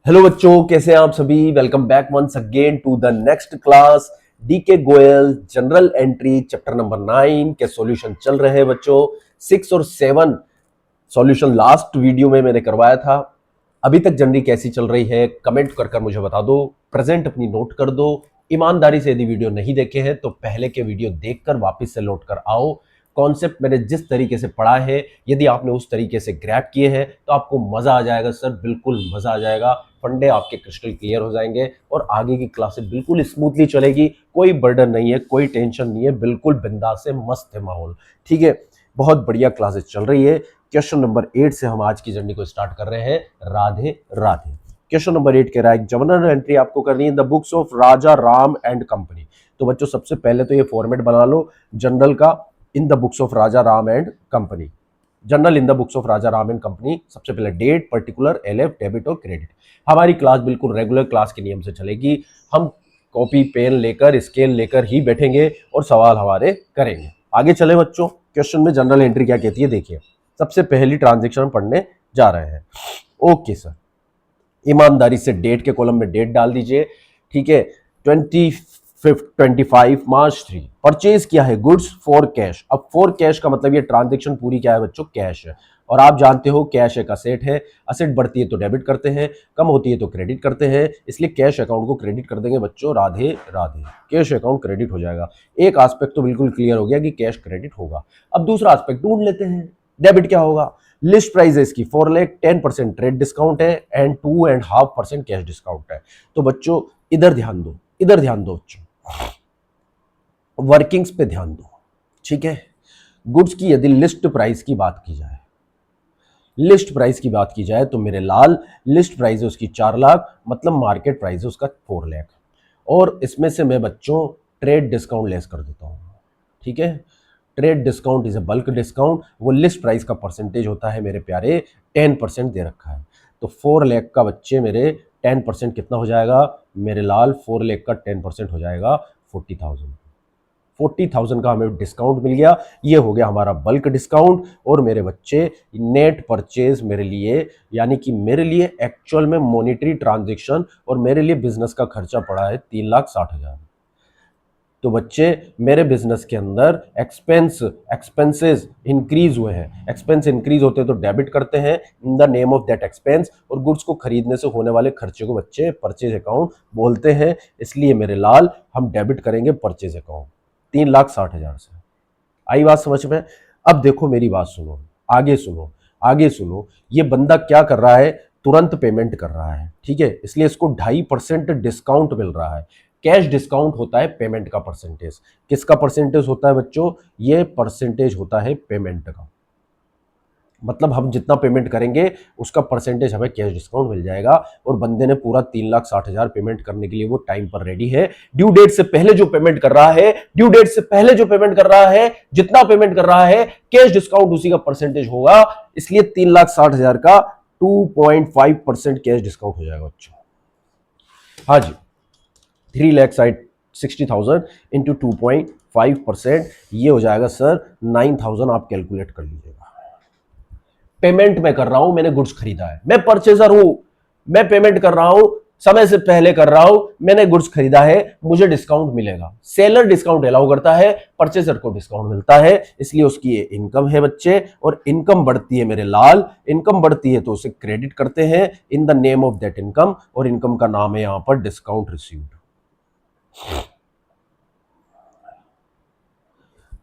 Hello बच्चों, कैसे हैं आप सभी। Welcome back once again to the next class. D K Goyal general entry chapter number 9 के सॉल्यूशन चल रहे हैं बच्चों। 6 और 7 सॉल्यूशन लास्ट वीडियो में मैंने करवाया था। अभी तक जनरली कैसी चल रही है कमेंट कर कर मुझे बता दो। प्रेजेंट अपनी नोट कर दो। ईमानदारी से यदि वीडियो नहीं देखे हैं तो पहले के वीडियो देखकर वापस से लौट कर आओ। कॉन्सेप्ट मैंने जिस तरीके से पढ़ा है यदि आपने उस तरीके से ग्रैब किए हैं तो आपको मजा आ जाएगा सर, बिल्कुल मजा आ जाएगा। फंडे आपके क्रिस्टल क्लियर हो जाएंगे और आगे की क्लासेस बिल्कुल स्मूथली चलेगी। कोई बर्डन नहीं है, कोई टेंशन नहीं है, बिल्कुल बिंदास है, मस्त है माहौल। ठीक है, बहुत बढ़िया क्लासेस चल रही है। क्वेश्चन नंबर 8 से हम आज की जर्नी को स्टार्ट कर रहे हैं। राधे राधे। क्वेश्चन नंबर 8 कह रहा है जर्नल एंट्री आपको करनी है the books of Raja Ram and company. तो बच्चों सबसे पहले तो ये फॉर्मेट बना लो जनरल का। In the books of Raja Ram and company, general in the books of Raja Ram and company. सबसे पहले डेट, पर्टिकुलर, एलएफ, डेबिट और क्रेडिट। हमारी क्लास बिल्कुल रेगुलर क्लास के नियम से चलेगी। हम कॉपी पेन लेकर स्केल लेकर ही बैठेंगे और सवाल हमारे करेंगे। आगे चले बच्चों, क्वेश्चन में जनरल एंट्री क्या कहती है देखिए। सबसे पहली ट्रांजेक्शन पढ़ने जा रहे हैं। ओके सर, ईमानदारी से डेट के कॉलम में डेट डाल दीजिए। ठीक है, 25 मार्च 3 परचेज किया है गुड्स फॉर कैश। अब फॉर कैश का मतलब ये ट्रांजेक्शन पूरी क्या है बच्चों, कैश है। और आप जानते हो कैश एक असेट है। असेट बढ़ती है तो डेबिट करते हैं, कम होती है तो क्रेडिट करते हैं, इसलिए कैश अकाउंट को क्रेडिट कर देंगे बच्चों। Radhe Radhe, cash account credit हो जाएगा। एक एस्पेक्ट तो बिल्कुल क्लियर हो गया कि कैश क्रेडिट होगा। अब दूसरा एस्पेक्ट ढूंढ लेते हैं। डेबिट क्या होगा, लिस्ट प्राइस है इसकी 4 लाख, 10% ट्रेड डिस्काउंट है एंड 2.5% कैश डिस्काउंट है। तो बच्चों इधर ध्यान दो, इधर ध्यान दो बच्चों, वर्किंग्स पे ध्यान दो। ठीक है, गुड्स की यदि लिस्ट प्राइस की बात की जाए, लिस्ट प्राइस की बात की जाए तो मेरे लाल लिस्ट प्राइस है उसकी 4 लाख, मतलब मार्केट प्राइस है उसका 4 लाख। और इसमें से मैं बच्चों ट्रेड डिस्काउंट लेस कर देता हूं। ठीक है, trade discount is a bulk discount. वो लिस्ट प्राइस का परसेंटेज होता है मेरे प्यारे, 10% दे रखा है। तो 4 लाख का बच्चे मेरे 10% कितना हो जाएगा मेरे लाल, 4 लाख का 10% हो जाएगा 40,000। 40,000 का हमें डिस्काउंट मिल गया। ये हो गया हमारा बल्क डिस्काउंट। और मेरे बच्चे नेट परचेज मेरे लिए, यानी कि मेरे लिए एक्चुअल में मॉनिटरी ट्रांजेक्शन और मेरे लिए बिजनेस का खर्चा पड़ा है 3,60,000। तो बच्चे मेरे बिजनेस के अंदर एक्सपेंसेस इंक्रीज हुए हैं। एक्सपेंस इंक्रीज होते हैं तो डेबिट करते हैं in the name of that expense, और गुड्स को खरीदने से होने वाले खर्चे को बच्चे परचेज अकाउंट बोलते हैं। इसलिए मेरे लाल हम डेबिट करेंगे परचेज अकाउंट 3,60,000 से। आई बात समझ में। अब देखो मेरी बात सुनो, आगे सुनो, आगे सुनो। ये बंदा क्या कर रहा है, तुरंत पेमेंट कर रहा है। ठीक है, इसलिए इसको 2.5% डिस्काउंट मिल रहा है। कैश डिस्काउंट होता है पेमेंट का परसेंटेज। किसका परसेंटेज होता है बच्चों, ये परसेंटेज होता है पेमेंट का। मतलब हम जितना पेमेंट करेंगे उसका परसेंटेज हमें कैश डिस्काउंट मिल जाएगा। और बंदे ने पूरा 3,60,000 पेमेंट करने के लिए वो टाइम पर रेडी है। ड्यू डेट से पहले जो पेमेंट कर रहा है, ड्यू डेट से पहले जो पेमेंट कर रहा है, जितना पेमेंट कर रहा है कैश डिस्काउंट उसी का परसेंटेज होगा। इसलिए 3,60,000 का 2.5% कैश डिस्काउंट हो जाएगा बच्चों। हाँ जी, 3,60,000 इंटू 2.5%, ये हो जाएगा सर 9,000। आप कैलकुलेट कर लीजिएगा। पेमेंट मैं कर रहा हूं, मैंने गुड्स खरीदा है, मैं परचेजर हूं, मैं पेमेंट कर रहा हूं, समय से पहले कर रहा हूं, मैंने गुड्स खरीदा है, मुझे डिस्काउंट मिलेगा। सेलर डिस्काउंट अलाउ करता है, परचेजर को डिस्काउंट मिलता है, इसलिए उसकी ये इनकम है बच्चे। और इनकम बढ़ती है मेरे लाल, इनकम बढ़ती है तो उसे क्रेडिट करते हैं in the name of that income, और इनकम का नाम है यहां पर डिस्काउंट रिसीव्ड।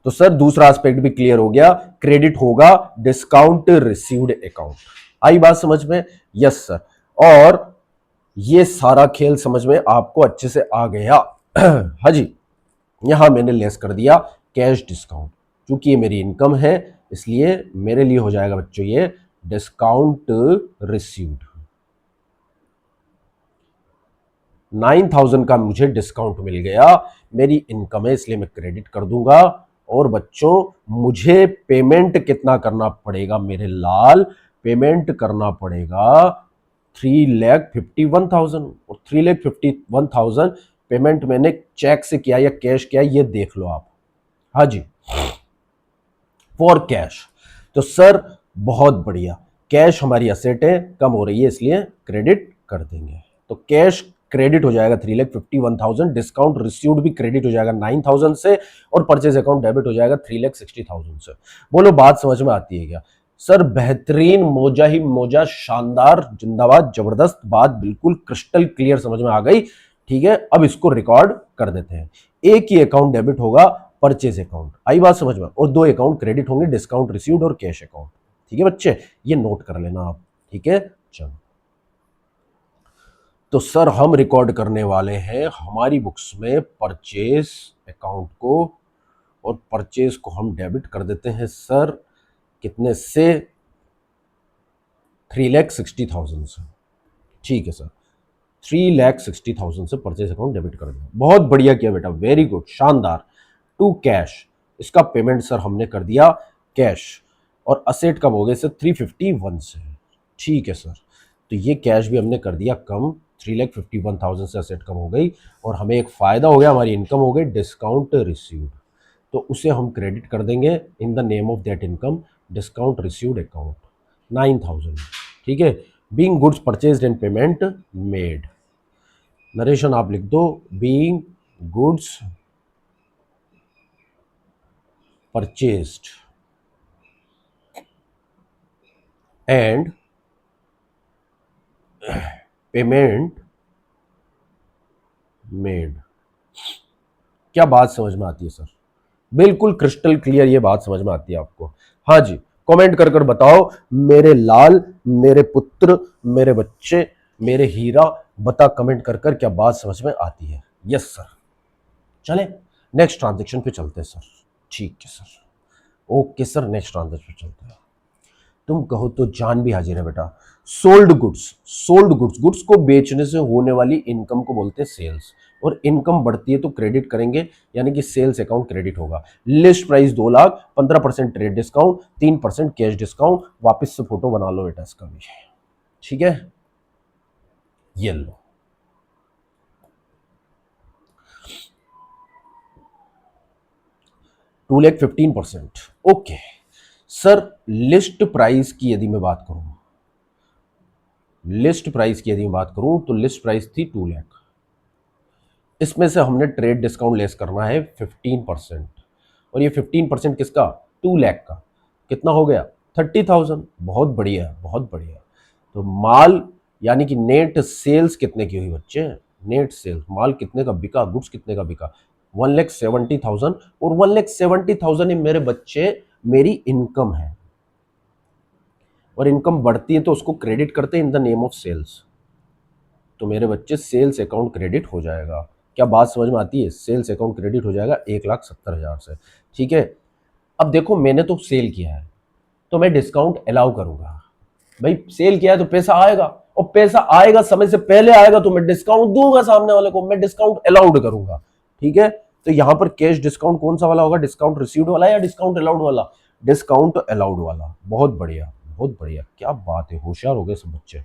तो सर दूसरा एस्पेक्ट भी क्लियर हो गया, क्रेडिट होगा डिस्काउंट रिसीव्ड अकाउंट। आई बात समझ में। यस सर, और ये सारा खेल समझ में आपको अच्छे से आ गया। हाँ जी, यहां मैंने लेस कर दिया कैश डिस्काउंट, क्योंकि ये मेरी इनकम है, इसलिए मेरे लिए हो जाएगा बच्चों ये डिस्काउंट रिसीव्ड। 9,000 का मुझे डिस्काउंट मिल गया, मेरी इनकम है इसलिए मैं क्रेडिट कर दूंगा। और बच्चों मुझे पेमेंट कितना करना पड़ेगा मेरे लाल, पेमेंट करना पड़ेगा 3,51,000। और 3,51,000 पेमेंट मैंने चेक से किया या कैश किया, ये देख लो आप। हाँ जी, फॉर कैश। तो सर बहुत बढ़िया, कैश हमारी असेट है, कम हो रही है इसलिए क्रेडिट कर देंगे। तो कैश क्रेडिट हो जाएगा 3,51,000, डिस्काउंट रिसीव्ड भी क्रेडिट हो जाएगा 9,000 से, और परचेज अकाउंट डेबिट हो जाएगा 3,60,000 से। बोलो बात समझ में आती है क्या? सर बेहतरीन, मोजा ही मोजा, शानदार, जिंदाबाद, जबरदस्त, बात बिल्कुल क्रिस्टल क्लियर समझ में आ गई। ठीक है, अब इसको रिकॉर्ड कर देते हैं। एक ही अकाउंट डेबिट होगा, परचेज अकाउंट, आई बात समझ में, और दो अकाउंट क्रेडिट होंगे, डिस्काउंट रिसीव्ड और कैश अकाउंट। ठीक है बच्चे, ये नोट कर लेना आप। ठीक है, चलो। तो सर हम रिकॉर्ड करने वाले हैं हमारी बुक्स में परचेज अकाउंट को, और परचेज को हम डेबिट कर देते हैं सर कितने से? 3,60,000 से। ठीक है सर, 3,60,000 से परचेज अकाउंट डेबिट कर दिया। बहुत बढ़िया किया बेटा, वेरी गुड, शानदार। टू कैश, इसका पेमेंट सर हमने कर दिया कैश, और असेट कब हो गए सर? 351 से। ठीक है सर, तो ये कैश भी हमने कर दिया कम, 3,51,000 से असेट कम हो गई, और हमें एक फायदा हो गया, हमारी इनकम हो गई डिस्काउंट रिसीव्ड, तो उसे हम क्रेडिट कर देंगे इन the name of that income, discount received account 9,000। ठीक है, being goods purchased and payment made. Narration आप लिख दो, being goods purchased and payment made. क्या बात समझ में आती है सर? बिल्कुल क्रिस्टल क्लियर, ये बात समझ में आती है आपको? हाँ जी, कमेंट कर कर बताओ मेरे लाल, मेरे पुत्र, मेरे बच्चे, मेरे हीरा, बता कमेंट कर कर क्या बात समझ में आती है? Yes sir. चले नेक्स्ट ट्रांजेक्शन पे चलते हैं सर। ठीक है sir, okay sir, next transaction पे चलते हैं। तुम कहो तो जान भी हाजिर है बेटा। Sold goods, sold goods, goods को बेचने से होने वाली इनकम को बोलते हैं सेल्स, और इनकम बढ़ती है तो क्रेडिट करेंगे, यानी कि सेल्स अकाउंट क्रेडिट होगा। List price 2,00,000, 15% trade discount, 3% cash discount. वापस से फोटो बना लो बेटा इसका भी। ठीक है, ये लो। Two lakh 15%। Okay sir, list price की यदि मैं बात करूं, लिस्ट प्राइस की यदि मैं बात करूं तो लिस्ट प्राइस थी 2,00,000, इसमें से हमने ट्रेड डिस्काउंट लेस करना है 15%, और ये 15% किसका? 2,00,000 का। कितना हो गया? 30,000। बहुत बढ़िया, बहुत बढ़िया। तो माल यानी कि नेट सेल्स कितने की हुई बच्चे? नेट सेल्स, माल कितने का बिका, गुड्स कितने का बिका? 1,70,000, और 1,70,000 ही मेरे बच्चे मेरी इनकम है, और इनकम बढ़ती है तो उसको क्रेडिट करते हैं in the name of sales. तो मेरे बच्चे सेल्स अकाउंट क्रेडिट हो जाएगा। क्या बात समझ में आती है? सेल्स अकाउंट क्रेडिट हो जाएगा 1,70,000 से। ठीक है, अब देखो मैंने तो सेल किया है तो मैं डिस्काउंट अलाउ करूंगा। भाई सेल किया है तो पैसा आएगा, और पैसा आएगा समय से पहले आएगा तो मैं डिस्काउंट दूंगा सामने वाले को, मैं डिस्काउंट अलाउड करूंगा। ठीक है, तो यहां पर कैश डिस्काउंट कौन सा वाला होगा? डिस्काउंट रिसीव्ड वाला या डिस्काउंट अलाउड वाला? डिस्काउंट अलाउड वाला। बहुत बढ़िया, बहुत बढ़िया, क्या बात है, होशियार हो गए सब बच्चे,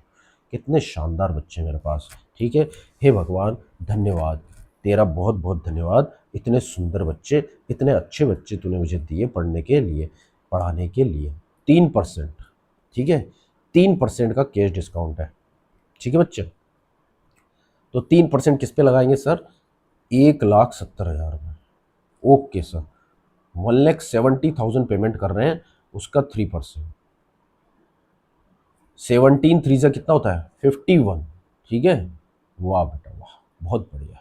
कितने शानदार बच्चे मेरे पास। ठीक है, हे भगवान धन्यवाद, तेरा बहुत बहुत धन्यवाद, इतने सुंदर बच्चे, इतने अच्छे बच्चे तूने मुझे दिए पढ़ने के लिए, पढ़ाने के लिए। 3%, ठीक है, 3% का कैश डिस्काउंट है। ठीक है बच्चे, तो 3% किस पे लगाएंगे सर? 1,70,000 में। ओके सर, 1,70,000 पेमेंट कर रहे हैं, उसका 3%, 17 3 से कितना होता है? 51। ठीक है, वाह बेटा वाह, बहुत बढ़िया।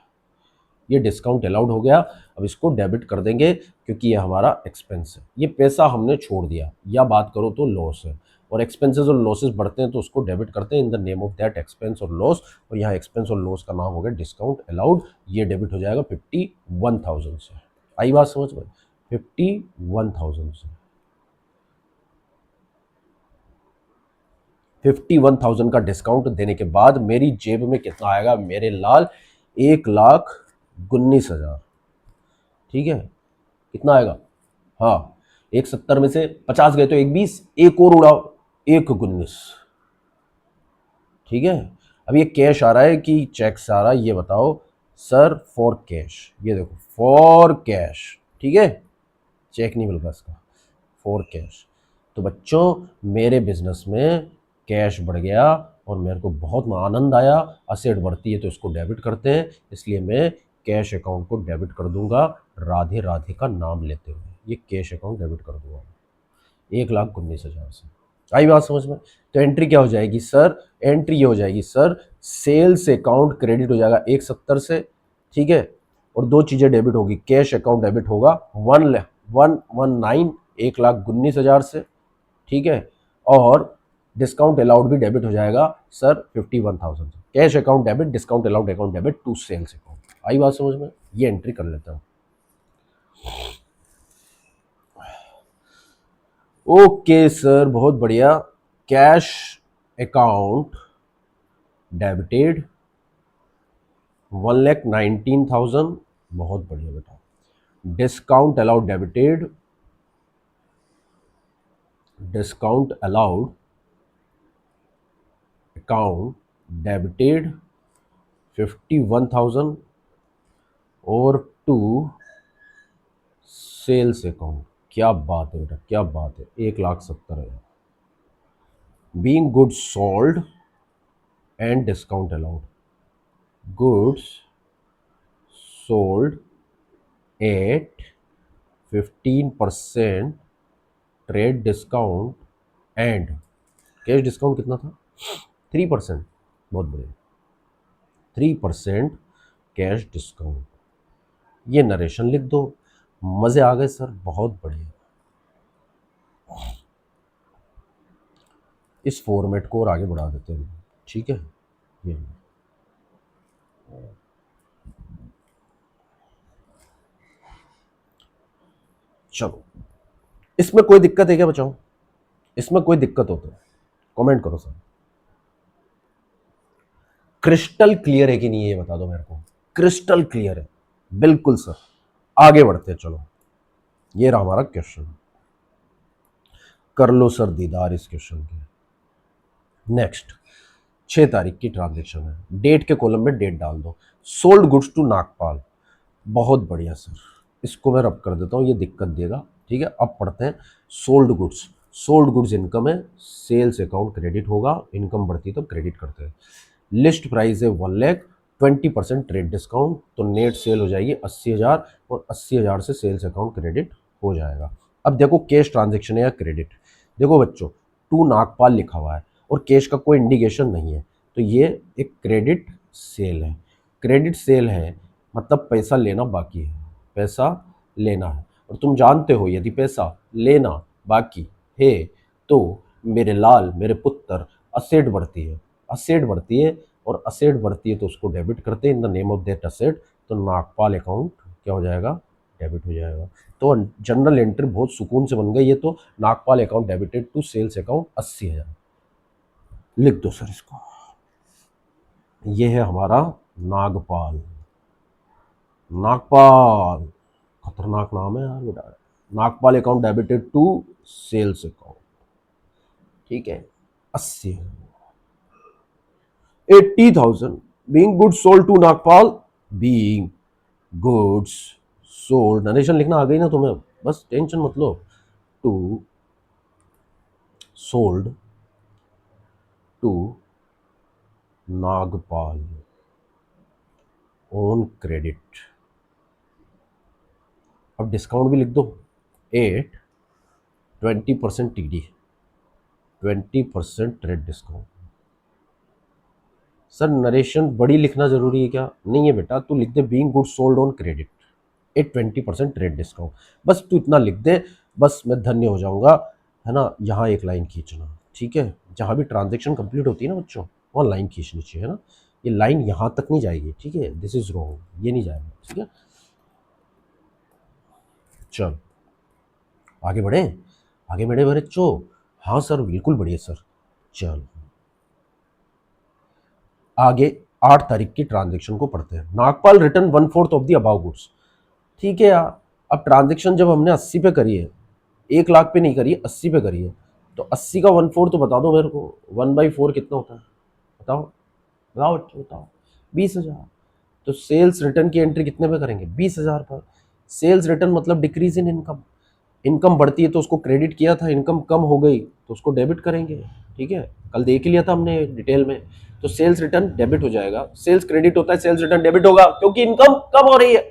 ये डिस्काउंट अलाउड हो गया। अब इसको डेबिट कर देंगे क्योंकि ये हमारा एक्सपेंस है, ये पैसा हमने छोड़ दिया, या बात करो तो लॉस है, और एक्सपेंसेस और लॉसेस बढ़ते हैं तो उसको डेबिट करते हैं in the name of that expense और लॉस, और यहाँ एक्सपेंस और लॉस का नाम हो गया डिस्काउंट अलाउड। ये डेबिट हो जाएगा 51,000 से। आई बात समझ में? 51,000 से। 51,000 का डिस्काउंट देने के बाद मेरी जेब में कितना आएगा मेरे लाल? 1,19,000। ठीक है, कितना आएगा? हाँ, 1,70 में से 50 गए तो 1,20, एक और उड़ाओ, 1,19। ठीक है, अब ये कैश आ रहा है कि चेक से आ रहा है ये बताओ सर? फॉर कैश, ये देखो फॉर कैश। ठीक है, चेक नहीं मिल रहा इसका, फॉर कैश। तो बच्चों मेरे बिजनेस में कैश बढ़ गया और मेरे को बहुत आनंद आया, असेट बढ़ती है तो इसको डेबिट करते हैं, इसलिए मैं कैश अकाउंट को डेबिट कर दूंगा राधे राधे का नाम लेते हुए। ये कैश अकाउंट डेबिट कर दूंगा 1,19,000 से। आई बात समझ में? तो एंट्री क्या हो जाएगी सर? एंट्री ये हो जाएगी सर, सेल्स अकाउंट क्रेडिट हो जाएगा 170 से, ठीक है, और दो चीजें डेबिट होगी, कैश अकाउंट डेबिट होगा 1,19,000 से, ठीक है, और डिस्काउंट अलाउड भी डेबिट हो जाएगा सर 51,000 से। Cash account debit, discount allowed account debit to sales account. आई बात समझ में? ये एंट्री कर लेता हूं। ओके सर, बहुत बढ़िया। कैश अकाउंट डेबिटेड 1,19,000, बहुत बढ़िया बेटा। Discount allowed debited, discount allowed account debited 51,000 और टू सेल्स अकाउंट। क्या बात है बेटा, क्या बात है, 1,70,000 being goods sold and discount allowed. Goods sold at 15% trade discount and cash discount कितना था? 3%। बहुत बढ़िया, 3% कैश डिस्काउंट। ये नरेशन लिख दो। मजे आ गए सर, बहुत बढ़िया। इस फॉर्मेट को और आगे बढ़ा देते हैं, ठीक है। ये चलो, इसमें कोई दिक्कत है क्या बचाओ? इसमें कोई दिक्कत हो तो कमेंट करो सर। क्रिस्टल क्लियर है कि नहीं, ये बता दो मेरे को। क्रिस्टल क्लियर है, बिल्कुल सर। आगे बढ़ते हैं, चलो। ये रहा हमारा क्वेश्चन, कर लो सर दीदार इस क्वेश्चन के। नेक्स्ट 6 तारीख की ट्रांजेक्शन है, डेट के कॉलम में डेट डाल दो। सोल्ड गुड्स टू नागपाल, बहुत बढ़िया सर। इसको मैं रब कर देता हूँ, ये दिक्कत देगा, ठीक है। अब पढ़ते हैं sold goods. Sold goods income है, सेल्स अकाउंट क्रेडिट होगा, इनकम बढ़ती तो क्रेडिट करते हैं। लिस्ट प्राइस है 1 लाख, 20% ट्रेड डिस्काउंट, तो नेट सेल हो जाएगी 80,000 और 80,000 से सेल्स अकाउंट क्रेडिट हो जाएगा। अब देखो कैश ट्रांजेक्शन है या क्रेडिट। देखो बच्चों, टू नागपाल लिखा हुआ है और कैश का कोई इंडिकेशन नहीं है, तो ये एक क्रेडिट सेल है। क्रेडिट सेल है मतलब पैसा लेना बाकी है, पैसा लेना है। और तुम जानते हो यदि पैसा लेना बाकी है तो मेरे लाल, मेरे पुत्र, असेट बढ़ती है। असेट बढ़ती है और असेट बढ़ती है तो उसको डेबिट करते हैं in the name of that asset, तो नागपाल अकाउंट क्या हो जाएगा? डेबिट हो जाएगा। तो जनरल एंट्री बहुत सुकून से बन गई। ये तो Nagpal account debited to sales account 80,000 लिख दो सर इसको। ये है हमारा नागपाल। नागपाल खतरनाक नाम है यार बेटा। Nagpal account debited to sales account, ठीक है। 80, 80,000 being goods sold to Nagpal, being goods sold, narration लिखना आ गई ना तुम्हें, बस टेंशन मत लो। To sold to Nagpal on credit. अब डिस्काउंट भी लिख दो, 8, 20% TD, 20% trade discount. Sir narration बड़ी लिखना जरूरी है क्या? नहीं है बेटा, तू लिख they being goods sold on credit at 20% trade discount, बस तू इतना लिख दे, बस मैं धन्य हो जाऊंगा, है ना। यहाँ एक लाइन खींचना, ठीक है। जहाँ भी ट्रांजेक्शन कंप्लीट होती है ना बच्चों, वहाँ लाइन खींचनी चाहिए, है ना। ये लाइन यहाँ तक नहीं जाएगी, ठीक है, दिस इज रॉन्ग, ये नहीं जाएगा, ठीक है। चल आगे बढ़े, आगे बढ़े बच्चों। हाँ सर बिल्कुल बढ़िया सर। चल आगे 8 तारीख की ट्रांजेक्शन को पढ़ते हैं। Nagpal return 1/4 of the above goods, ठीक है यार। अब ट्रांजेक्शन जब हमने 80 पे करी है, 1 लाख पे नहीं करी है, 80 पे करी है, तो 80 का 1/4 तो बता दो मेरे को, 1/4 कितना होता है? बताओ बताओ बच्चों बताओ। 20,000। तो सेल्स रिटर्न की एंट्री कितने पे करेंगे? 20,000 पर। सेल्स रिटर्न मतलब डिक्रीज इन इनकम। इनकम बढ़ती है तो उसको क्रेडिट किया था, इनकम कम हो गई तो उसको डेबिट करेंगे। ठीक है, कल देख लिया था हमने डिटेल में। तो सेल्स रिटर्न डेबिट हो जाएगा, सेल्स क्रेडिट होता है, सेल्स रिटर्न डेबिट होगा, क्योंकि इनकम कम हो रही है,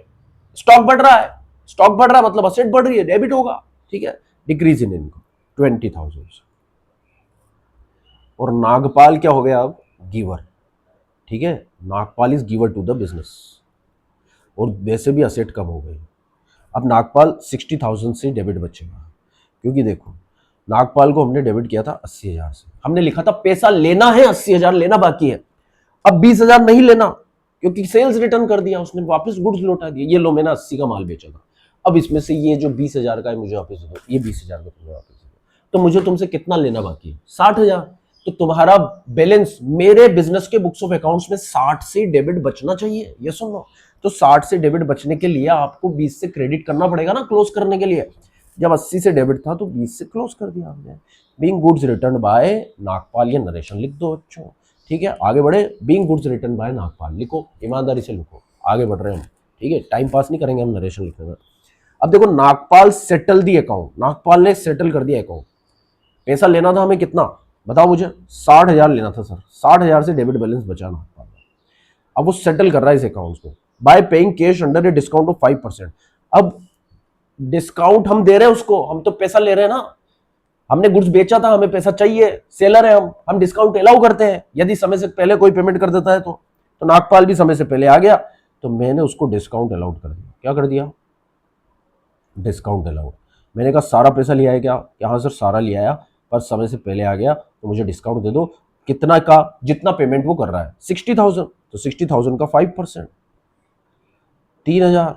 स्टॉक बढ़ रहा है, स्टॉक बढ़ रहा है मतलब असेट बढ़ रही है, डेबिट होगा। ठीक है, डिक्रीज इन इनकम 20,000। और नागपाल क्या हो गया अब? गिवर। ठीक है, Nagpal is giver to the business, और वैसे भी असेट कम हो गई। अब नागपाल 60,000 से डेबिट बचेगा, क्योंकि देखो नागपाल को हमने डेबिट किया था 80,000 से, हमने लिखा था पैसा लेना है 80,000 लेना बाकी है, अब 20,000 नहीं लेना, क्योंकि सेल्स रिटर्न कर दिया उसने, वापस गुड्स लौटा दिए, ये लो मैंने 80 का माल बेचा था, अब इसमें से ये जो 20,000 का है मुझे वापस दे दो, ये 20,000 का तुम्हें वापस दे दो, तो मुझे तुमसे कितना लेना बाकी है? 60,000। तो तुम्हारा बैलेंस मेरे बिजनेस के बुक्स ऑफ अकाउंट्स में 60 से डेबिट बचना चाहिए, ये सुनो। तो 60 से डेबिट बचने के लिए आपको 20 से क्रेडिट करना पड़ेगा ना क्लोज करने के लिए। जब 80 से डेबिट था तो 20 से क्लोज कर दिया हमने। Being goods return by Nagpal, ये नरेशन लिख दो बच्चों। ठीक है, आगे बढ़े। Being goods return by Nagpal लिखो, ईमानदारी से लिखो, आगे बढ़ रहे हैं हम। ठीक है, टाइम पास नहीं करेंगे हम नरेशन लिखने में। अब देखो, Nagpal settle the account, Nagpal ने सेटल कर दिया अकाउंट। पैसा लेना था हमें कितना बताओ मुझे? 60,000 लेना था सर, 60,000 से डेबिट बैलेंस बचा नागपाल। अब वो सेटल कर रहा है इस अकाउंट को bye paying cash under a discount of 5%। अब डिस्काउंट हम दे रहे हैं उसको, हम तो पैसा ले रहे हैं ना, हमने गुड्स बेचा था, हमें पैसा चाहिए, सेलर है हम डिस्काउंट अलाउ करते हैं यदि समय से पहले कोई पेमेंट कर देता है तो नागपाल भी समय से पहले आ गया, तो मैंने उसको डिस्काउंट अलाउड कर दिया। क्या कर दिया? Discount allowed. मैंने कहा सारा पैसा लिया है क्या? हाँ सर सारा लिया है, पर समय से पहले आ गया तो मुझे डिस्काउंट दे दो। कितना का? जितना पेमेंट वो कर रहा है 60,000, तो 60,000 का 5% 3,000,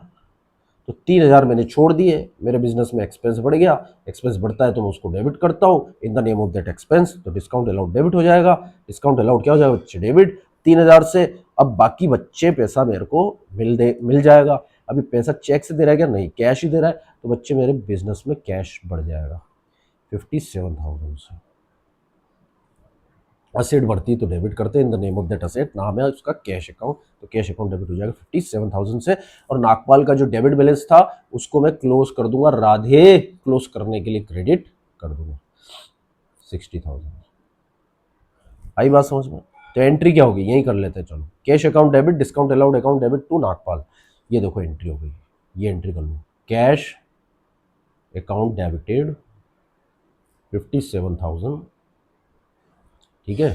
तो 3,000 मैंने छोड़ दिए। मेरे बिजनेस में एक्सपेंस बढ़ गया, एक्सपेंस बढ़ता है तो मैं उसको डेबिट करता हूँ इन the name of that expense, तो डिस्काउंट अलाउड डेबिट हो जाएगा। डिस्काउंट अलाउड क्या हो जाएगा बच्चे? डेबिट 3,000 से। अब बाकी बच्चे पैसा मेरे को मिल जाएगा। अभी पैसा चेक से दे रहा है क्या? नहीं, कैश ही दे रहा है, तो बच्चे मेरे बिजनेस में कैश बढ़ जाएगा 57,000 से। असेट बढ़ती है तो डेबिट करते हैं in the name of that asset, नाम है उसका कैश अकाउंट, तो कैश अकाउंट डेबिट हो जाएगा 57,000 से। और नागपाल का जो डेबिट बैलेंस था उसको मैं क्लोज कर दूंगा, राधे क्लोज करने के लिए क्रेडिट कर दूंगा 60,000। आई बात समझ में? तो एंट्री क्या होगी यही कर लेते हैं, चलो। Cash account debit, discount allowed account debit to Nagpal, ये देखो एंट्री हो गई, ये एंट्री कर लो। Cash account debited 57,000। ठीक है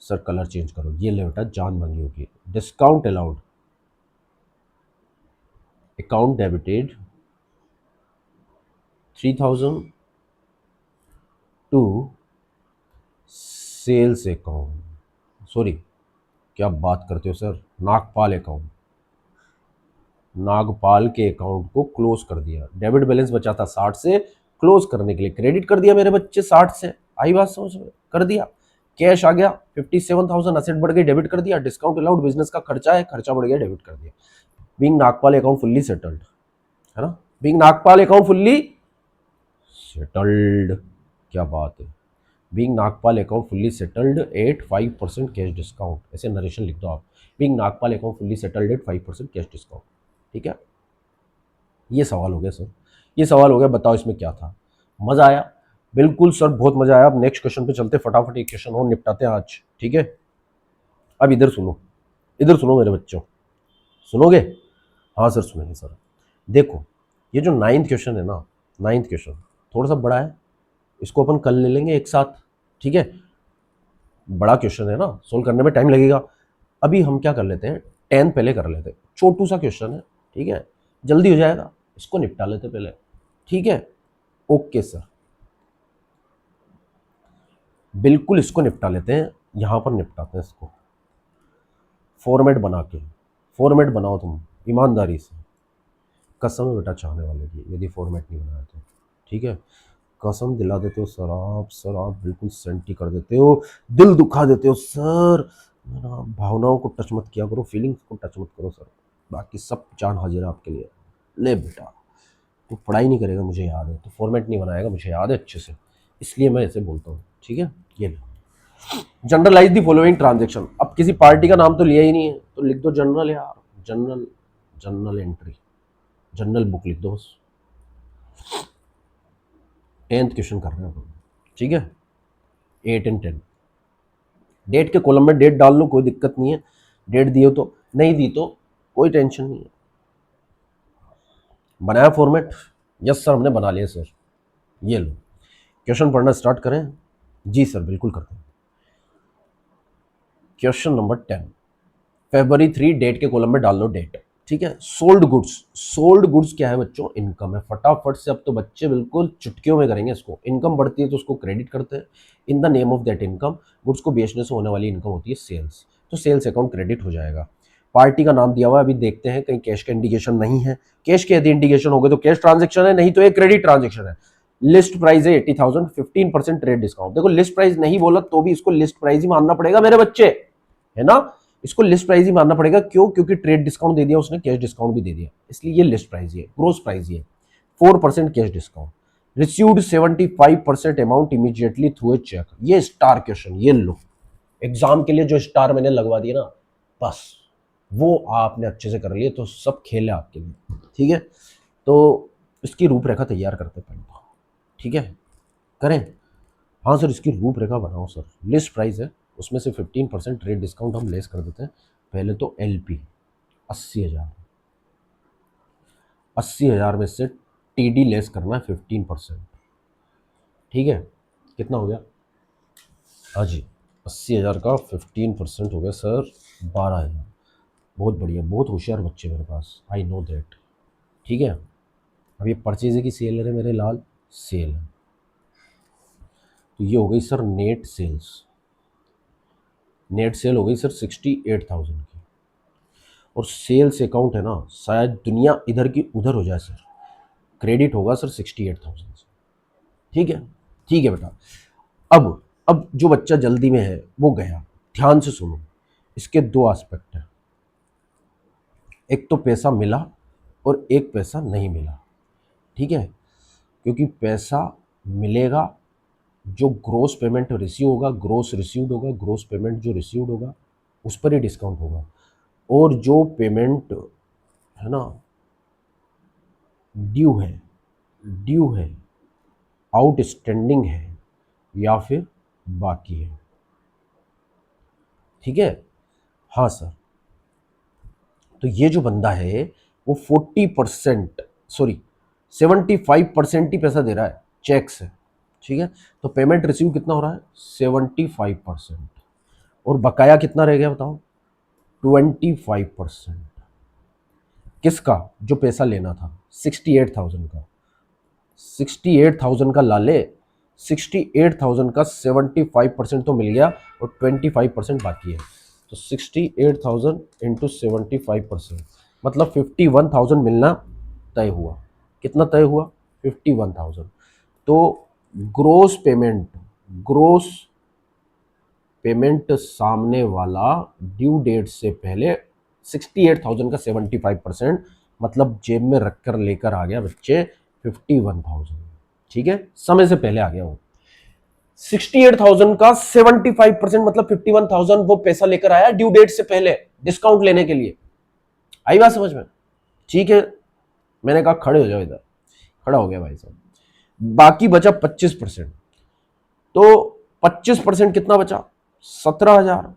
सर, कलर चेंज करो, ये ले बेटा जान मांगी होगी। Discount allowed account debited 3,000 to sales account, sorry क्या बात करते हो सर, नागपाल अकाउंट, नागपाल के अकाउंट को क्लोज कर दिया। डेबिट बैलेंस बचा था 60 से, क्लोज करने के लिए क्रेडिट कर दिया मेरे बच्चे 60 से। आई बात समझ में? कर दिया। कैश आ गया 57,000, असेट बढ़ गई, डेबिट कर दिया। डिस्काउंट अलाउड बिजनेस का खर्चा है, खर्चा बढ़ गया, डेबिट कर दिया। Being Nagpal account fully settled, है ना? Being Nagpal account fully settled, क्या बात है। Being Nagpal account fully settled at 5% cash discount, ऐसे नरेशन लिख दो आप। Being Nagpal account fully settled at 5% cash discount. ठीक है, ये सवाल हो गया सर, ये सवाल हो गया। बताओ इसमें क्या था? मजा आया? बिल्कुल सर, बहुत मजा आया। अब नेक्स्ट क्वेश्चन पे चलते, फटाफट एक क्वेश्चन और निपटाते हैं आज। ठीक है, अब इधर सुनो, इधर सुनो मेरे बच्चों, सुनोगे? हाँ सर सुनेंगे सर। देखो, ये जो 9th क्वेश्चन है ना, 9th क्वेश्चन थोड़ा सा बड़ा है, इसको अपन कल ले लेंगे एक साथ। ठीक है, बड़ा क्वेश्चन है ना, सोल्व करने में टाइम लगेगा। अभी हम क्या कर लेते हैं, 10 पहले कर लेते हैं, छोटू सा क्वेश्चन है। ठीक है, जल्दी हो जाएगा, इसको निपटा लेते पहले। ठीक है, ओके सर, बिल्कुल इसको निपटा लेते हैं, यहां पर निपटाते हैं इसको। फॉर्मेट बना के, फॉर्मेट बनाओ तुम ईमानदारी से, कसम है बेटा चाहने वाले की, यदि फॉर्मेट नहीं बनाया तो। ठीक है, कसम दिला देते हो सर आप, सर आप बिल्कुल सेंटी कर देते हो, दिल दुखा देते हो सर। मेरा भावनाओं को टच मत किया करो, फीलिंग्स को टच मत करो सर, बाकी सब जान हाजिर है आपके लिए। ले बेटा, तो पढ़ाई नहीं करेगा मुझे याद है, तो फॉर्मेट नहीं बनाएगा मुझे याद है अच्छे से, इसलिए मैं ऐसे बोलता हूँ। ठीक है, ये ले, जनरलाइज द फॉलोइंग ट्रांजेक्शन। अब किसी पार्टी का नाम तो लिया ही नहीं है, तो लिख दो जनरल यार, general, general entry, general book लिख दो बस। 10th क्वेश्चन कर रहे हैं। ठीक है, 8 एंड 10। डेट के कॉलम में डेट डाल लो, कोई दिक्कत नहीं है, डेट दिए तो, नहीं दी तो कोई टेंशन नहीं है। बनाया फॉर्मेट? यस सर, हमने बना लिया सर। ये लो, क्वेश्चन पढ़ना स्टार्ट करें? जी सर बिल्कुल करते हैं। क्वेश्चन नंबर 10, February 3 डेट के कॉलम में डाल लो डेट, ठीक है। सोल्ड गुड्स, सोल्ड गुड्स क्या है बच्चों? इनकम है। फटाफट से अब तो बच्चे बिल्कुल चुटकियों में करेंगे इसको। इनकम बढ़ती है तो उसको क्रेडिट करते हैं। In the name of that income, goods को बेचने से होने वाली इनकम होती है सेल्स, तो सेल्स अकाउंट क्रेडिट हो जाएगा। पार्टी का नाम दिया हुआ है, अभी देखते हैं कहीं कैश का इंडिकेशन नहीं है। कैश के यदि इंडिकेशन हो गए तो कैश ट्रांजेक्शन है, नहीं तो एक क्रेडिट ट्रांजेक्शन है। लिस्ट प्राइस है 80,000, 15% ट्रेड डिस्काउंट। देखो लिस्ट प्राइस नहीं बोला तो भी इसको लिस्ट प्राइस ही मानना पड़ेगा मेरे बच्चे, है ना। इसको लिस्ट प्राइस ही मानना पड़ेगा। क्यों? क्योंकि ट्रेड डिस्काउंट दे दिया उसने, कैश डिस्काउंट भी दे दिया, इसलिए ये लिस्ट प्राइस है, ग्रोस प्राइस है। 4% cash discount. Received 75% amount immediately through a cheque. ये स्टार क्वेश्चन, ये लो एग्जाम के लिए जो स्टार मैंने लगवा दिया ना, बस वो आपने अच्छे से कर लिए तो सब खेल है आपके लिए, ठीक है। तो इसकी रूपरेखा तैयार करते पहले तो, ठीक है, करें? हाँ सर इसकी रूपरेखा बनाओ सर। लिस्ट प्राइस है, उसमें से 15% ट्रेड डिस्काउंट हम लेस कर देते हैं। पहले तो LP 80,000, 80,000 में से TD लेस करना है 15%, ठीक है। कितना हो गया? हाँ जी, 80,000 का 15% हो गया सर 12,000। बहुत बढ़िया, बहुत होशियार बच्चे मेरे पास, आई नो दैट, ठीक है। अब ये परचेज की सेल है मेरे लाल, सेल है, तो ये हो गई sir net sales. Net sale हो गई सर 68,000 की। और सेल्स अकाउंट है ना, शायद दुनिया इधर की उधर हो जाए सर, क्रेडिट होगा सर 68,000 से, ठीक है। ठीक है बेटा। अब जो बच्चा जल्दी में है वो गया, ध्यान से सुनो। इसके दो एस्पेक्ट हैं, एक तो पैसा मिला और एक पैसा नहीं मिला, ठीक है। क्योंकि पैसा मिलेगा, जो ग्रोस पेमेंट रिसीव होगा, ग्रोस रिसीव्ड होगा, ग्रोस पेमेंट जो रिसीव्ड होगा उस पर ही डिस्काउंट होगा। और जो पेमेंट है ना ड्यू है, आउटस्टैंडिंग है या फिर बाकी है, ठीक है। हाँ सर, तो ये जो बंदा है वो 40%, सॉरी 75% ही पैसा दे रहा है चेक से, ठीक है। तो पेमेंट रिसीव कितना हो रहा है? 75%। और बकाया कितना रह गया बताओ? 25%। किसका? जो पैसा लेना था 68,000 का। 68,000 का लाले, 68,000 का 75% तो मिल गया और 25% बाकी है। तो 68,000 इंटू 75%, मतलब 51,000 मिलना तय हुआ। कितना तय हुआ? 51,000। तो ग्रोस पेमेंट सामने वाला ड्यू डेट से पहले 68,000 का 75%, मतलब जेब में रखकर लेकर आ गया बच्चे 51,000, ठीक है, समय से पहले आ गया वो। 68,000 का 75% मतलब 51,000 वो पैसा लेकर आया ड्यू डेट से पहले डिस्काउंट लेने के लिए। आई बात समझ में? ठीक है, मैंने कहा खड़े हो जाओ, इधर खड़ा हो गया भाई साहब। बाकी बचा 25%, तो 25% कितना बचा? 17,000।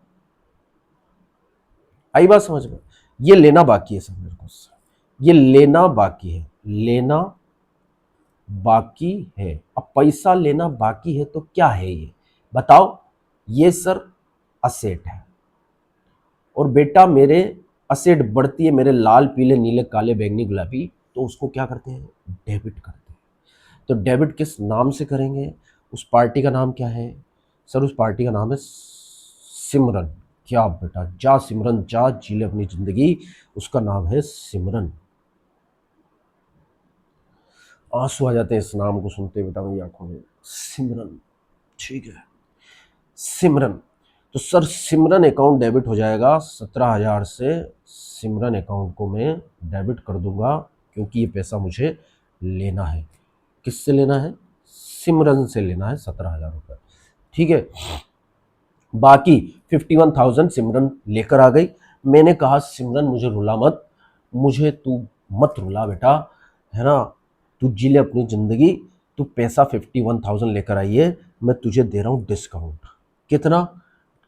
आई बात समझ में? ये लेना बाकी है सर मेरे को, ये लेना बाकी है, लेना बाकी है। अब पैसा लेना बाकी है तो क्या है ये बताओ? ये सर असेट है। और बेटा मेरे असेट बढ़ती है, मेरे लाल पीले नीले काले बैंगनी गुलाबी, तो उसको क्या करते हैं? डेबिट करते हैं। तो डेबिट किस नाम से करेंगे? उस पार्टी का नाम क्या है सर? उस पार्टी का नाम है सिमरन। क्या बेटा, जा सिमरन जा, जी ले अपनी जिंदगी, उसका नाम है सिमरन। आंसू आ जाते हैं इस नाम को सुनते बेटा मेरी आंखों में, सिमरन, ठीक है, सिमरन। तो सर सिमरन अकाउंट डेबिट हो जाएगा 17,000 से। सिमरन अकाउंट को मैं डेबिट कर दूंगा क्योंकि ये पैसा मुझे लेना है। किससे लेना है? सिमरन से लेना है 17,000 रुपये, ठीक है। बाकी 51,000 सिमरन लेकर आ गई। मैंने कहा सिमरन मुझे रुला मत, मुझे तू मत रुला बेटा, है ना, तू जी ले अपनी ज़िंदगी, तू पैसा 51,000 लेकर आई है, मैं तुझे दे रहा हूं डिस्काउंट। कितना?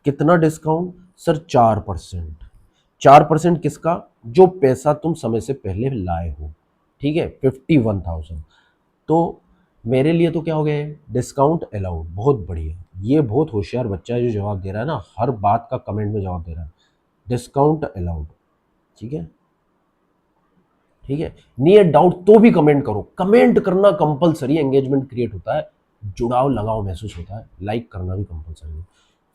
कितना डिस्काउंट सर? 4%। 4% किसका? जो पैसा तुम समय से पहले लाए हो, ठीक है, 51,000। तो मेरे लिए तो क्या हो गया, डिस्काउंट अलाउड। बहुत बढ़िया, ये बहुत होशियार बच्चा है जो जवाब दे रहा है ना, हर बात का कमेंट में जवाब दे रहा है। डिस्काउंट अलाउड, ठीक है, ठीक है। नियर डाउट तो भी कमेंट करो, कमेंट करना कंपलसरी, एंगेजमेंट क्रिएट होता है, जुड़ाव लगाव महसूस होता है, लाइक करना भी कंपलसरी है।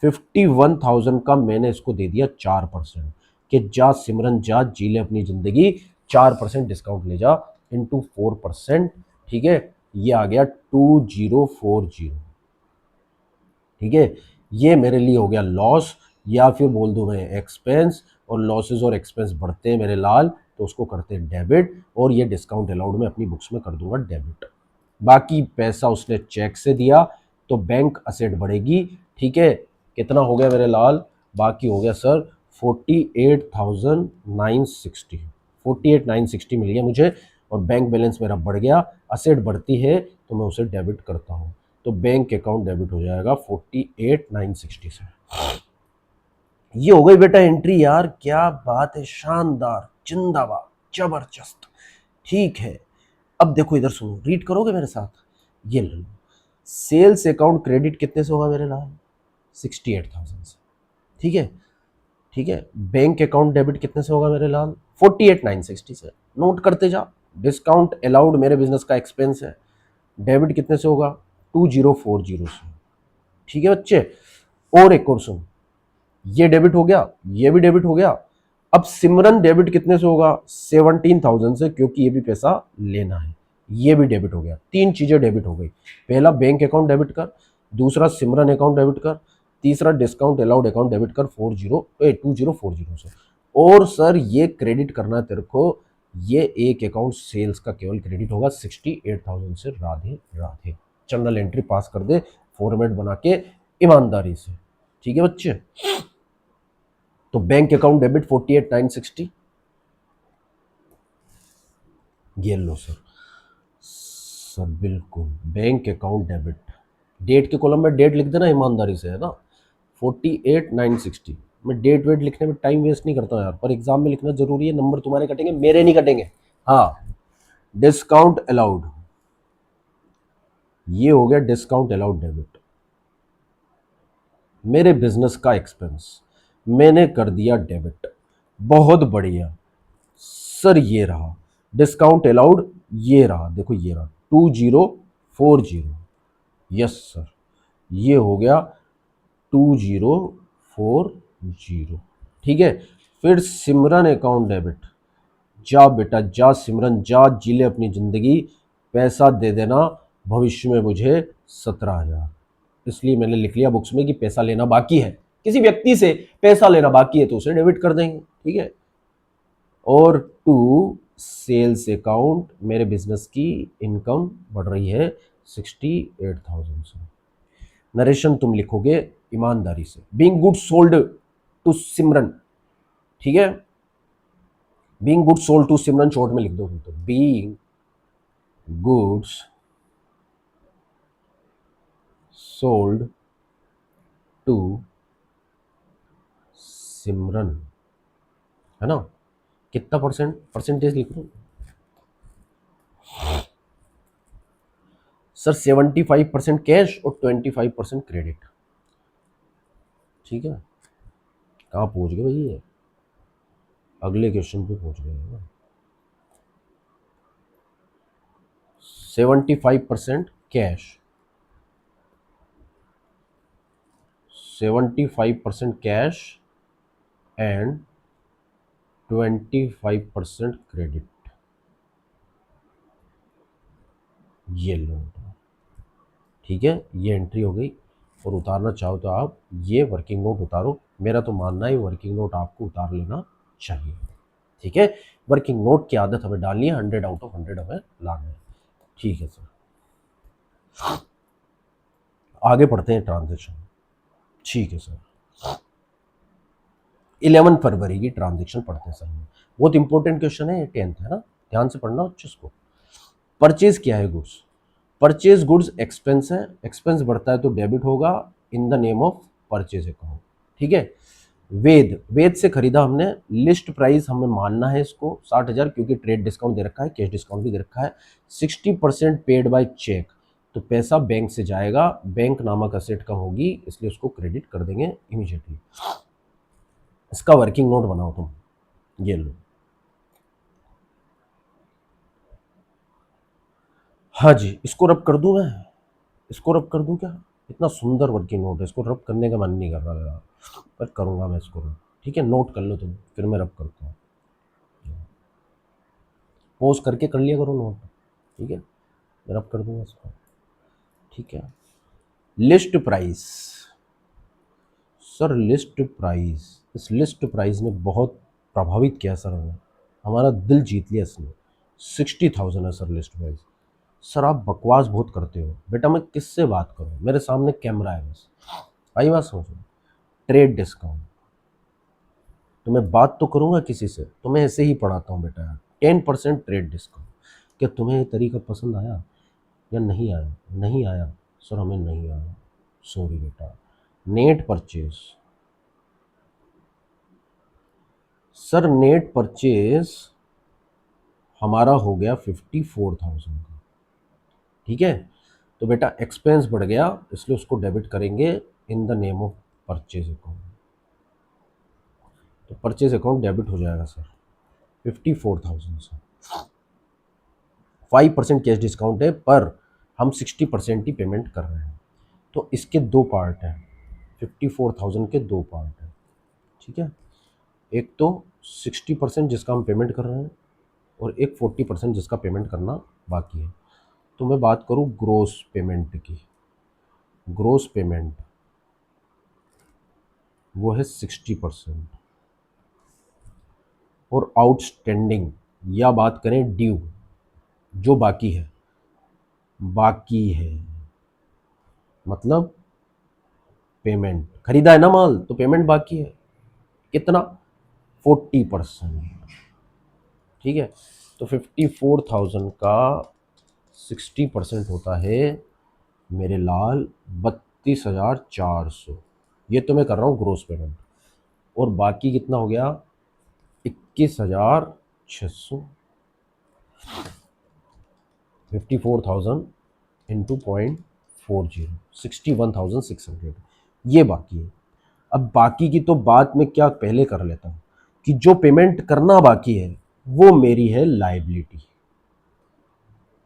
51,000 का मैंने इसको दे दिया 4%, कि जा सिमरन जा, जी ले अपनी जिंदगी, 4% डिस्काउंट ले जा, इंटू 4%, ठीक है, ये आ गया 2040, ठीक है। ये मेरे लिए हो गया लॉस, या फिर बोल दूं मैं एक्सपेंस, और लॉसेस और एक्सपेंस बढ़ते हैं मेरे लाल तो उसको करते हैं डेबिट, और ये डिस्काउंट अलाउड में अपनी बुक्स में कर दूंगा डेबिट। बाकी पैसा उसने चेक से दिया तो बैंक असेट बढ़ेगी, ठीक है। कितना हो गया मेरे लाल? बाकी हो गया सर 48,960, 48,960 मिल गया मुझे, और बैंक बैलेंस मेरा बढ़ गया। असेट बढ़ती है तो मैं उसे डेबिट करता हूँ, तो बैंक अकाउंट डेबिट हो जाएगा 48,960 से। ये हो गई बेटा एंट्री यार, क्या बात है, शानदार, जिंदाबाद, जबरदस्त, ठीक है। अब देखो इधर सुनो, रीड करोगे मेरे साथ? ये ले लो, सेल्स अकाउंट क्रेडिट कितने से होगा मेरे लाल? 68,000 से, ठीक है, ठीक है। बैंक अकाउंट डेबिट कितने से होगा मेरे लाल? 48,960 से। नोट करते जा, डिस्काउंट अलाउड मेरे बिजनेस का एक्सपेंस है, डेबिट कितने से होगा? 2040 से, ठीक है बच्चे। और एक और सुन, ये डेबिट हो गया, ये भी डेबिट हो गया। अब सिमरन डेबिट कितने से होगा? 17,000 से, क्योंकि ये भी पैसा लेना है, ये भी डेबिट हो गया। तीन चीजें डेबिट हो गई, पहला बैंक अकाउंट डेबिट कर, दूसरा सिमरन अकाउंट डेबिट कर, तीसरा डिस्काउंट अलाउड अकाउंट डेबिट कर 2040 से। और सर ये क्रेडिट करना है तेरे को, ये एक अकाउंट सेल्स का केवल क्रेडिट होगा 68,000 से। Radhe Radhe, general entry pass कर दे फॉर्मेट बना के ईमानदारी से, ठीक है बच्चे। तो बैंक अकाउंट डेबिट 48,960, ये लो सर। सर बिल्कुल बैंक अकाउंट डेबिट, डेट के कॉलम में डेट लिख देना ईमानदारी से, है ना। 48,960, मैं डेट वेट लिखने में टाइम वेस्ट नहीं करता यार, पर एग्जाम में लिखना जरूरी है, नंबर तुम्हारे कटेंगे, मेरे नहीं कटेंगे। हाँ, डिस्काउंट अलाउड, ये हो गया डिस्काउंट अलाउड डेबिट, मेरे बिजनेस का एक्सपेंस मैंने कर दिया डेबिट। बहुत बढ़िया सर, ये रहा डिस्काउंट अलाउड, ये रहा, देखो ये रहा 2040, यस सर, ये हो गया 2040, ठीक है। फिर सिमरन अकाउंट डेबिट, जा बेटा जा सिमरन जा, जी ले अपनी जिंदगी, पैसा दे देना भविष्य में मुझे 17,000। इसलिए मैंने लिख लिया बुक्स में कि पैसा लेना बाकी है, किसी व्यक्ति से पैसा लेना बाकी है तो उसे डेबिट कर देंगे, ठीक है। और टू सेल्स अकाउंट, मेरे बिजनेस की इनकम बढ़ रही है 68,000 से। नरेशन तुम लिखोगे ईमानदारी से, being good sold to Simran, ठीक है। Being good sold to Simran short में लिख दो, तो being goods sold to Simran, है ना। कितना परसेंटेज लिख दो सर? 75% कैश और 25% क्रेडिट, ठीक है। कहाँ पहुंच गए भाई ये, अगले क्वेश्चन पे पहुंच गए ना। 75% कैश, 75% कैश एंड 25% क्रेडिट, ये लो, ठीक है। ये एंट्री हो गई, और उतारना चाहो तो आप ये वर्किंग नोट उतारो, मेरा तो मानना है वर्किंग नोट आपको उतार लेना चाहिए, ठीक है। वर्किंग नोट की आदत हमें डालनी है, 100 आउट ऑफ 100 हमें लाना है, ठीक है सर। आगे पढ़ते हैं ट्रांजेक्शन, ठीक है सर। 11 फरवरी की ट्रांजेक्शन पढ़ते हैं सर, बहुत इंपॉर्टेंट क्वेश्चन है, ये 10th है ना, ध्यान से पढ़ना अच्छे इसको। परचेज किया है गुड्स, परचेज गुड्स एक्सपेंस है, एक्सपेंस बढ़ता है तो डेबिट होगा इन the name of purchase account. ठीक है। वेद, वेद से खरीदा हमने, लिस्ट प्राइस हमें मानना है इसको 60,000, क्योंकि ट्रेड डिस्काउंट दे रखा है, कैश डिस्काउंट भी दे रखा है। 60% पेड बाय चेक, तो पैसा बैंक से जाएगा, बैंक नामक असेट कम होगी, इसलिए उसको क्रेडिट कर देंगे इमीडिएटली। इसका वर्किंग नोट बनाओ तुम, ये लो। हाँ जी, इसको रब कर दूं मैं, इसको रब कर दूं क्या? इतना सुंदर वर्किंग नोट है, इसको रब करने का मन नहीं कर रहा मेरा, पर करूंगा मैं इसको रब। ठीक है, नोट कर लो तुम, फिर मैं रब करता हूँ। पोज करके कर लिया करो नोट। ठीक है, मैं रब कर दूंगा इसको। ठीक है। List price, sir list price, इस लिस्ट प्राइस ने बहुत प्रभावित किया सर हमें, हमारा दिल जीत लिया इसने। 60,000 है सर लिस्ट प्राइस। सर आप बकवास बहुत करते हो बेटा, मैं किससे बात करूं, मेरे सामने कैमरा है बस। आई बात समझो। ट्रेड डिस्काउंट, तो मैं बात तो करूंगा किसी से, तो मैं ऐसे ही पढ़ाता हूँ बेटा यार। 10% ट्रेड डिस्काउंट, क्या तुम्हें ये तरीका पसंद आया या नहीं आया? नहीं आया सर, हमें नहीं आया, सॉरी बेटा। Net purchase, sir net purchase हमारा हो गया 54,000 का। ठीक है, तो बेटा एक्सपेंस बढ़ गया, इसलिए उसको डेबिट करेंगे इन the name of purchase account. तो परचेज अकाउंट डेबिट हो जाएगा सर 54,000 से। 5% कैश डिस्काउंट है, पर हम 60% ही पेमेंट कर रहे हैं। तो इसके दो पार्ट हैं, 54,000 के दो पार्ट हैं। ठीक है, एक तो 60% जिसका हम पेमेंट कर रहे हैं, और एक 40% जिसका पेमेंट करना बाकी है। तो मैं बात करूं ग्रोस पेमेंट की, ग्रोस पेमेंट वो है 60%। और आउटस्टैंडिंग, या बात करें ड्यू, जो बाकी है, बाकी है मतलब पेमेंट, खरीदा है ना माल तो पेमेंट बाकी है, कितना? 40%। ठीक है, तो 54,000 का 60% होता है मेरे लाल 32,400। ये तो मैं कर रहा हूँ ग्रोस पेमेंट। और बाकी कितना हो गया? 21,600। 54,000 इंटू 0.40, 61,600, ये बाकी है। अब बाकी की तो बात मैं क्या पहले कर लेता हूँ, कि जो पेमेंट करना बाकी है वो मेरी है लाइबिलिटी,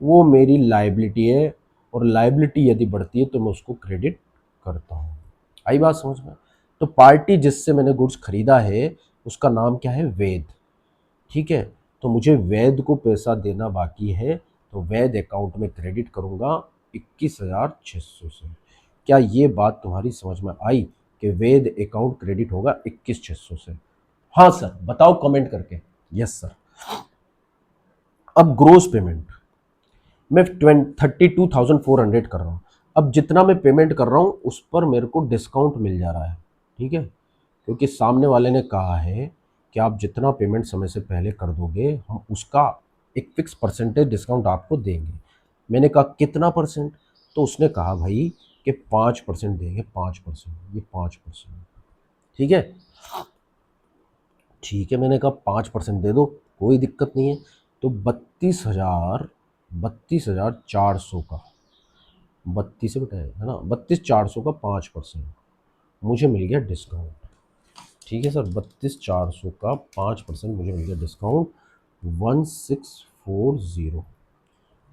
वो मेरी लाइबिलिटी है। और लाइबिलिटी यदि बढ़ती है तो मैं उसको क्रेडिट करता हूँ। आई बात समझ में? तो पार्टी जिससे मैंने गुड्स खरीदा है उसका नाम क्या है? वेद। ठीक है, तो मुझे वैद को पैसा देना बाकी है, तो वैद अकाउंट में क्रेडिट करूंगा 21,600 से। क्या ये बात तुम्हारी समझ में आई कि वैद अकाउंट क्रेडिट होगा 21,600 से? हाँ सर, बताओ कमेंट करके। Yes sir. अब ग्रोस पेमेंट मैं 32,400 कर रहा हूँ। अब जितना मैं पेमेंट कर रहा हूँ उस पर मेरे को डिस्काउंट मिल जा रहा है। ठीक है, क्योंकि सामने वाले ने कहा है कि आप जितना पेमेंट समय से पहले कर दोगे हम उसका एक फिक्स परसेंटेज डिस्काउंट आपको देंगे। मैंने कहा कितना परसेंट? तो उसने कहा भाई कि 5% देंगे, 5%, ये 5%। ठीक है, ठीक है, मैंने कहा 5% दे दो, कोई दिक्कत नहीं है। तो 32,400 का, 32 से बेटा है ना, 32,400 का 5% मुझे मिल गया डिस्काउंट। ठीक है सर, 32,400 का 5% मुझे मिल गया डिस्काउंट 1640।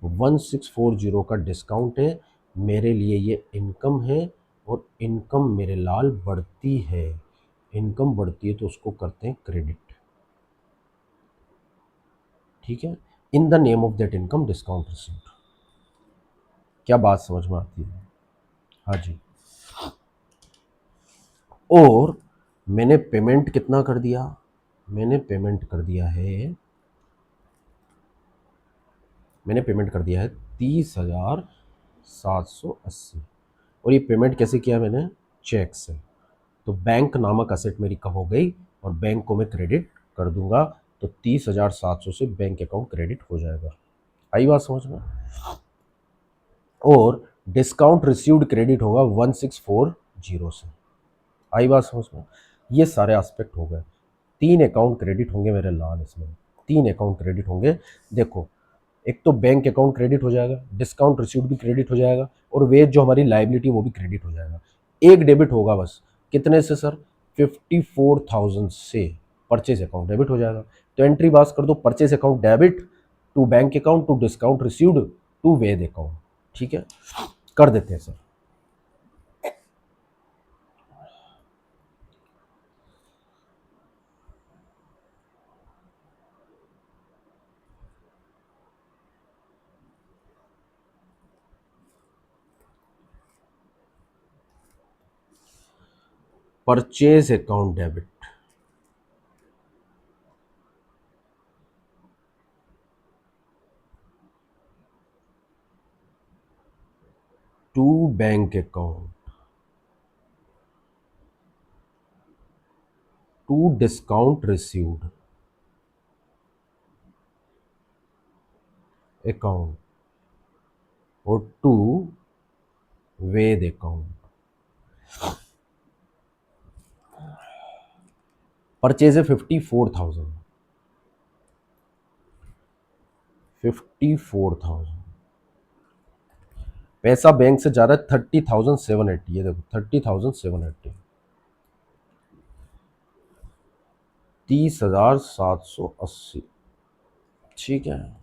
1640 का डिस्काउंट है, मेरे लिए ये इनकम है। और इनकम मेरे लाल बढ़ती है, इनकम बढ़ती है तो उसको करते हैं क्रेडिट। ठीक है, इन the name of that income discount received. क्या बात समझ में आती है? हाँ जी। और मैंने पेमेंट कितना कर दिया? मैंने पेमेंट कर दिया है, मैंने पेमेंट कर दिया है 30,780। और ये पेमेंट कैसे किया मैंने? चेक से। तो बैंक नामक असेट मेरी कम हो गई और बैंक को मैं क्रेडिट कर दूंगा, तो 30,700 से बैंक अकाउंट क्रेडिट हो जाएगा। आई बात समझ में? और डिस्काउंट रिसीव्ड क्रेडिट होगा 1640 से। आई बात समझ में? ये सारे एस्पेक्ट हो गए। 3 अकाउंट क्रेडिट होंगे मेरे लाल इसमें, 3 अकाउंट क्रेडिट होंगे। देखो, एक तो बैंक अकाउंट क्रेडिट हो जाएगा, डिस्काउंट रिसीव्ड भी क्रेडिट हो जाएगा, और वेज जो हमारी लाइबिलिटी वो भी क्रेडिट हो जाएगा। एक डेबिट होगा बस, कितने से सर? 54,000 से परचेज अकाउंट डेबिट हो जाएगा। तो एंट्री पास कर दो, purchase account debit to bank account to discount received to Ved account. ठीक है, कर देते हैं sir. Purchase account debit to bank account to discount received account और टू वेद अकाउंट। परचेज है 54,000, 54,000। पैसा बैंक से जा रहा है 30,780। ये देखो 30,780, 30,780। ठीक है,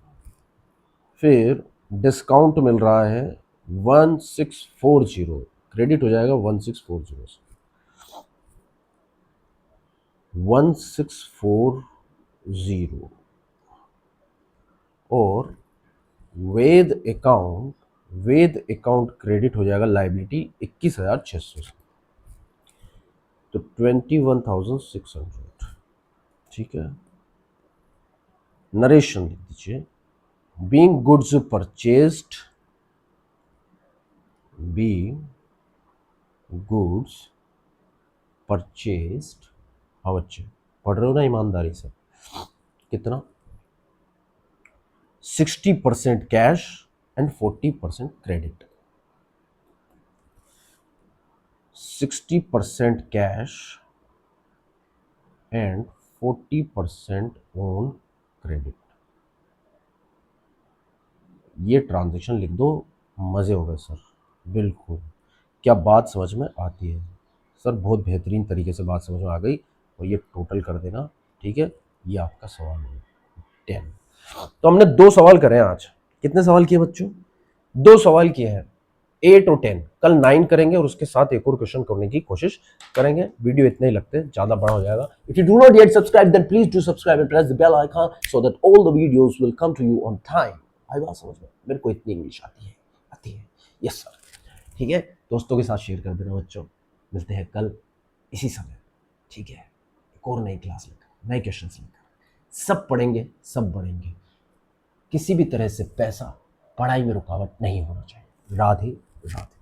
फिर डिस्काउंट मिल रहा है 1640, क्रेडिट हो जाएगा 1640 से, 1640। और वेद अकाउंट क्रेडिट हो जाएगा लाइबिलिटी 21,600 से, तो 21,600। ठीक है, नरेशन लिख दीजिए। Being goods purchased, being goods purchased. हाँ बच्चे, पढ़ रहे हो ना ईमानदारी से? कितना? 60% cash and 40% credit. 60% cash and 40% on credit. ये ट्रांजेक्शन लिख दो, मजे हो गए सर। बिल्कुल, क्या बात समझ में आती है सर? बहुत बेहतरीन तरीके से बात समझ में आ गई। और ये टोटल कर देना। ठीक है, ये आपका सवाल है 10। तो हमने 2 सवाल करे हैं आज। कितने सवाल किए बच्चों? 2 सवाल किए हैं, 8 और 10। कल 9 करेंगे और उसके साथ एक और क्वेश्चन करने की कोशिश करेंगे। वीडियो इतने ही लगते हैं, ज्यादा बड़ा हो जाएगा। If you do not yet subscribe then please do subscribe and press the bell icon so that all the videos will come to you on time. आई बात समझ में? मेरे को इतनी इंग्लिश आती है। Yes sir. ठीक है, दोस्तों के साथ शेयर कर देना बच्चों। मिलते हैं कल इसी समय। ठीक है, एक और नई क्लास लेकर, नए क्वेश्चन लेकर। सब पढ़ेंगे, सब बढ़ेंगे। किसी भी तरह से पैसा पढ़ाई में रुकावट नहीं होना चाहिए। राधे राधे।